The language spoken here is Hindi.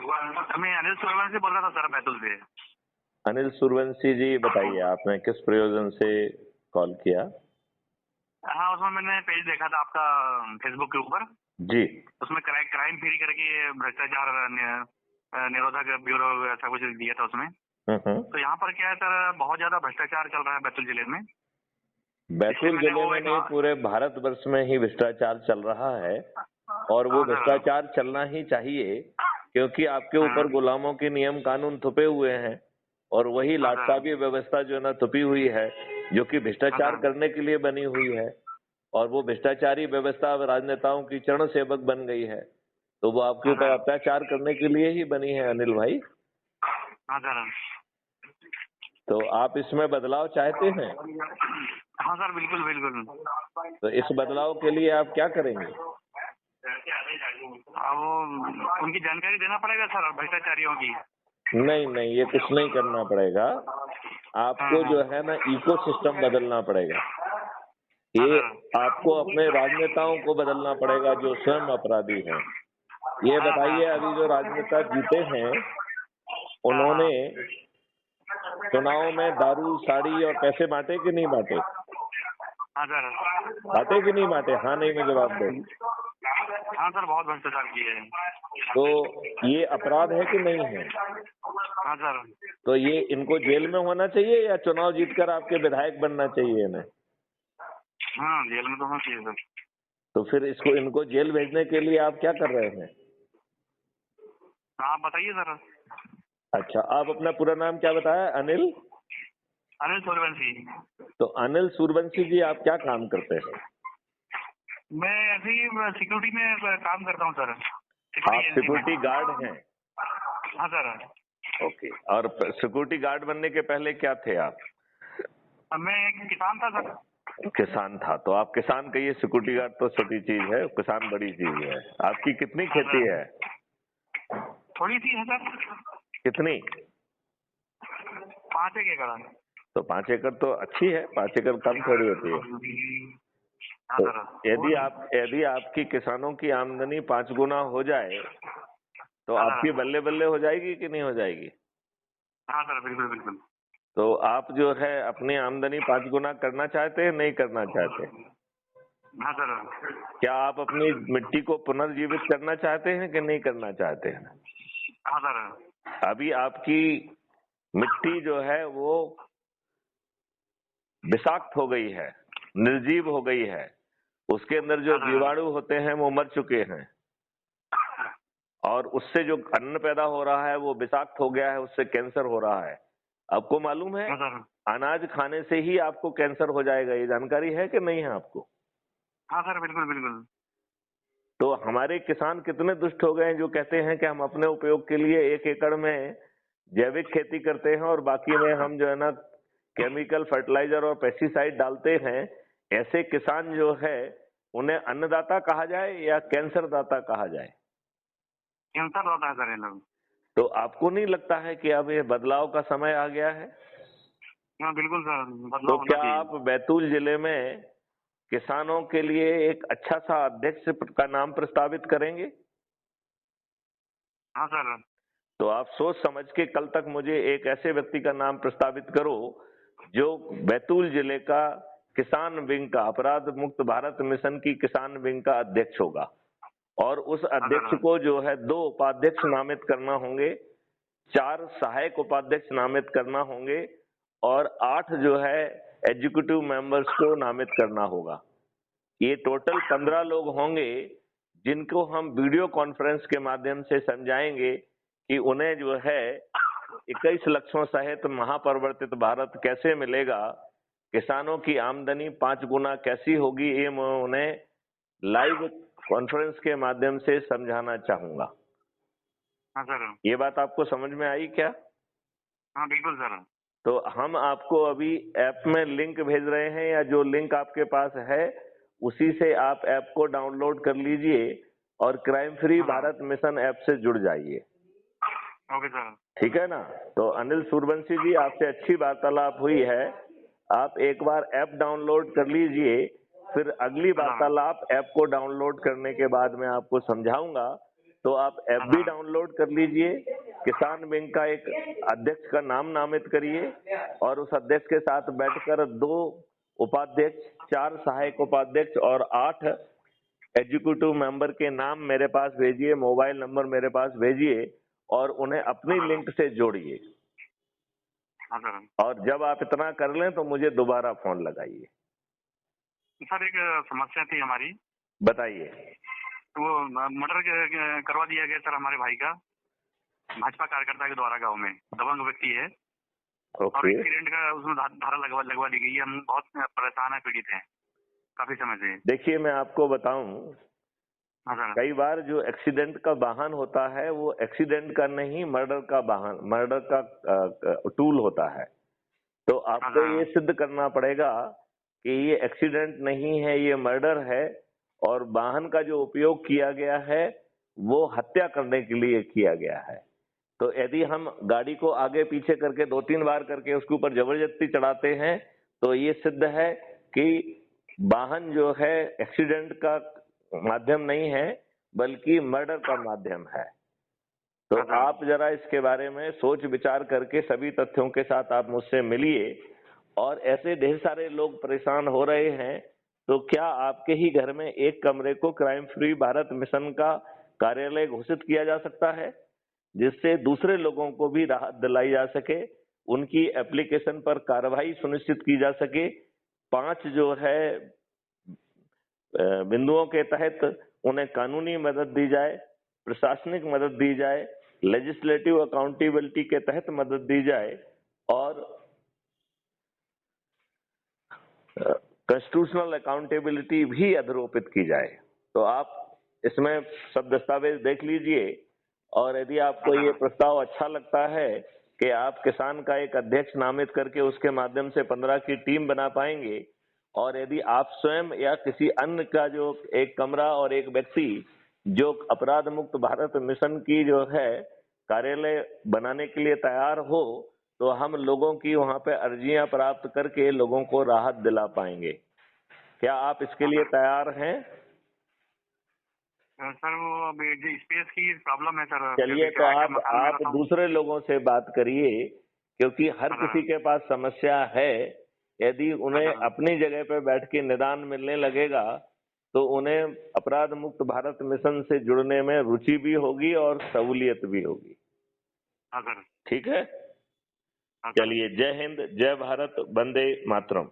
मैं अनिल सूर्यवंशी बोल रहा था सर, बैतूल से। अनिल सूर्यवंशी जी, बताइए आपने किस प्रयोजन से कॉल किया? हाँ, उसमें मैंने पेज देखा था आपका फेसबुक के ऊपर जी। उसमें क्राइम फ्री करके भ्रष्टाचार निरोधक ब्यूरो ऐसा कुछ दिया था उसमें। तो यहाँ पर क्या है सर, बहुत ज्यादा भ्रष्टाचार चल रहा है बैतूल जिले में। बैतूल जिले में नहीं, पूरे भारतवर्ष में ही भ्रष्टाचार चल रहा है और वो भ्रष्टाचार चलना ही चाहिए, क्योंकि आपके ऊपर गुलामों के नियम कानून थुपे हुए हैं और वही लाटसाबी व्यवस्था जो है ना थुपी हुई है, जो कि भ्रष्टाचार करने के लिए बनी हुई है। और वो भ्रष्टाचारी व्यवस्था अब राजनेताओं की चरण सेवक बन गई है, तो वो आपके ऊपर अत्याचार करने के लिए ही बनी है अनिल भाई। तो आप इसमें बदलाव चाहते हैं? हाँ सर, बिल्कुल बिल्कुल। तो इस बदलाव के लिए आप क्या करेंगे? अब उनकी जानकारी देना पड़ेगा सर भ्रष्टाचारियों की। नहीं नहीं, ये कुछ नहीं करना पड़ेगा आपको, जो है ना इकोसिस्टम बदलना पड़ेगा। ये आपको अपने राजनेताओं को बदलना पड़ेगा जो स्वयं अपराधी हैं। ये बताइए, अभी जो राजनेता जीते हैं उन्होंने चुनाव में दारू, साड़ी और पैसे बांटे कि नहीं बांटे? बांटे कि नहीं बांटे? हाँ नहीं में जवाब दो। हाँ सर, बहुत भ्रष्टाचार किए हैं। तो ये अपराध है कि नहीं है? हाँ सर। तो ये इनको जेल में होना चाहिए या चुनाव जीतकर आपके विधायक बनना चाहिए इन्हें? हाँ, जेल में तो होना चाहिए सर। तो फिर इनको जेल भेजने के लिए आप क्या कर रहे हैं? आप बताइए सर। अच्छा, आप अपना पूरा नाम क्या बताया? अनिल सूर्यवंशी। तो अनिल सूर्यवंशी जी, आप क्या काम करते हैं? मैं ऐसे ही सिक्योरिटी में काम करता हूँ सर। आप सिक्योरिटी गार्ड हैं? हाँ सर। ओके, और सिक्योरिटी गार्ड बनने के पहले क्या थे आप? मैं एक किसान था सर। किसान था, तो आप किसान कहिए, सिक्योरिटी गार्ड तो छोटी चीज है, किसान बड़ी चीज है। आपकी कितनी खेती है? थोड़ी सी है सर। कितनी? 5 एकड़। तो 5 एकड़ तो अच्छी है, 5 एकड़ कम थोड़ी होती है। तो यदि आपकी किसानों की आमदनी 5 गुना हो जाए तो आपकी बल्ले बल्ले हो जाएगी कि नहीं हो जाएगी? हाँ सर, बिल्कुल बिल्कुल। तो आप जो है अपनी आमदनी 5 गुना करना चाहते हैं, नहीं करना चाहते? हाँ सर। क्या आप अपनी मिट्टी को पुनर्जीवित करना चाहते हैं कि नहीं करना चाहते हैं? हाँ सर। अभी आपकी मिट्टी जो है वो विषाक्त हो गई है, निर्जीव हो गई है, उसके अंदर जो जीवाणु होते हैं वो मर चुके हैं और उससे जो अन्न पैदा हो रहा है वो विषाक्त हो गया है, उससे कैंसर हो रहा है। आपको मालूम है अनाज खाने से ही आपको कैंसर हो जाएगा, ये जानकारी है कि नहीं है आपको? हाँ सर, बिल्कुल बिल्कुल। तो हमारे किसान कितने दुष्ट हो गए हैं जो कहते हैं कि हम अपने उपयोग के लिए 1 एकड़ में जैविक खेती करते हैं और बाकी में हम जो है ना केमिकल फर्टिलाइजर और पेस्टिसाइड डालते हैं। ऐसे किसान जो है उन्हें अन्नदाता कहा जाए या कैंसर दाता कहा जाए? कैंसर दाता है सर ये लोग। तो आपको नहीं लगता है कि अब ये बदलाव का समय आ गया है? हाँ बिल्कुल सर, तो क्या आप बैतूल जिले में किसानों के लिए एक अच्छा सा अध्यक्ष का नाम प्रस्तावित करेंगे? हाँ सर। तो आप सोच समझ के कल तक मुझे एक ऐसे व्यक्ति का नाम प्रस्तावित करो जो बैतूल जिले का किसान विंग का, अपराध मुक्त भारत मिशन की किसान विंग का अध्यक्ष होगा। और उस अध्यक्ष को जो है 2 उपाध्यक्ष नामित करना होंगे, 4 सहायक उपाध्यक्ष नामित करना होंगे और 8 जो है एग्जीक्यूटिव मेंबर्स को नामित करना होगा। ये टोटल 15 लोग होंगे जिनको हम वीडियो कॉन्फ्रेंस के माध्यम से समझाएंगे कि उन्हें जो है 21 लक्षों सहित महापरिवर्तित भारत कैसे मिलेगा, किसानों की आमदनी 5 गुना कैसी होगी, ये मैं उन्हें लाइव कॉन्फ्रेंस के माध्यम से समझाना चाहूंगा। हाँ सर। ये बात आपको समझ में आई क्या? हाँ बिल्कुल सर। तो हम आपको अभी ऐप में लिंक भेज रहे हैं, या जो लिंक आपके पास है उसी से आप ऐप को डाउनलोड कर लीजिए और crime free Bharat mission app से जुड़ जाइए। Okay sir. ठीक है ना? तो अनिल सूर्यवंशी जी, आपसे अच्छी वार्तालाप हुई है। आप एक बार ऐप डाउनलोड कर लीजिए, फिर अगली वार्तालाप ऐप को डाउनलोड करने के बाद मैं आपको समझाऊंगा, तो आप ऐप भी डाउनलोड कर लीजिए, किसान विंग का एक अध्यक्ष का नाम नामित करिए और उस अध्यक्ष के साथ बैठकर 2 उपाध्यक्ष, 4 सहायक उपाध्यक्ष और 8 एग्जीक्यूटिव मेंबर के नाम मेरे पास भेजिए, मोबाइल नंबर मेरे पास भेजिए और उन्हें अपनी लिंक से जोड़िए। और जब आप इतना कर लें तो मुझे दोबारा फोन लगाइए। सर एक समस्या थी हमारी। बताइए। तो वो मर्डर करवा दिया गया सर हमारे भाई का, भाजपा कार्यकर्ता के द्वारा गांव में। दबंग व्यक्ति है और एक्सीडेंट का उसमें धारा लगवा दी गई है। हम बहुत परेशान है, पीड़ित हैं काफी समय से। देखिए मैं आपको बताऊं, कई बार जो एक्सीडेंट का वाहन होता है वो एक्सीडेंट का नहीं, मर्डर का वाहन, मर्डर का टूल होता है। तो आपको ये सिद्ध करना पड़ेगा कि ये एक्सीडेंट नहीं है, ये मर्डर है और वाहन का जो उपयोग किया गया है वो हत्या करने के लिए किया गया है। तो यदि हम गाड़ी को आगे पीछे करके 2-3 बार करके उसके ऊपर जबरदस्ती चढ़ाते हैं तो ये सिद्ध है कि वाहन जो है एक्सीडेंट का माध्यम नहीं है बल्कि मर्डर का माध्यम है। तो आप जरा इसके बारे में सोच विचार करके सभी तथ्यों के साथ आप मुझसे मिलिए। और ऐसे ढेर सारे लोग परेशान हो रहे हैं, तो क्या आपके ही घर में एक कमरे को क्राइम फ्री भारत मिशन का कार्यालय घोषित किया जा सकता है, जिससे दूसरे लोगों को भी राहत दिलाई जा सके, उनकी एप्लीकेशन पर कार्रवाई सुनिश्चित की जा सके। 5 जो है बिंदुओं के तहत उन्हें कानूनी मदद दी जाए, प्रशासनिक मदद दी जाए, लेजिस्लेटिव अकाउंटेबिलिटी के तहत मदद दी जाए और कॉन्स्टिट्यूशनल अकाउंटेबिलिटी भी अधरोपित की जाए। तो आप इसमें सब दस्तावेज देख लीजिए और यदि आपको ये प्रस्ताव अच्छा लगता है कि आप किसान का एक अध्यक्ष नामित करके उसके माध्यम से 15 की टीम बना पाएंगे और यदि आप स्वयं या किसी अन्य का जो एक कमरा और एक व्यक्ति जो अपराध मुक्त भारत मिशन की जो है कार्यालय बनाने के लिए तैयार हो, तो हम लोगों की वहां पे अर्जियां प्राप्त करके लोगों को राहत दिला पाएंगे। क्या आप इसके लिए तैयार हैं? सर वो अभी स्पेस की प्रॉब्लम है सर। चलिए तो आप दूसरे लोगों से बात करिए, क्योंकि हर किसी के पास समस्या है। यदि उन्हें अपनी जगह पे बैठ के निदान मिलने लगेगा तो उन्हें अपराध मुक्त भारत मिशन से जुड़ने में रुचि भी होगी और सहूलियत भी होगी। ठीक है, चलिए। जय हिंद, जय भारत, वंदे मातरम।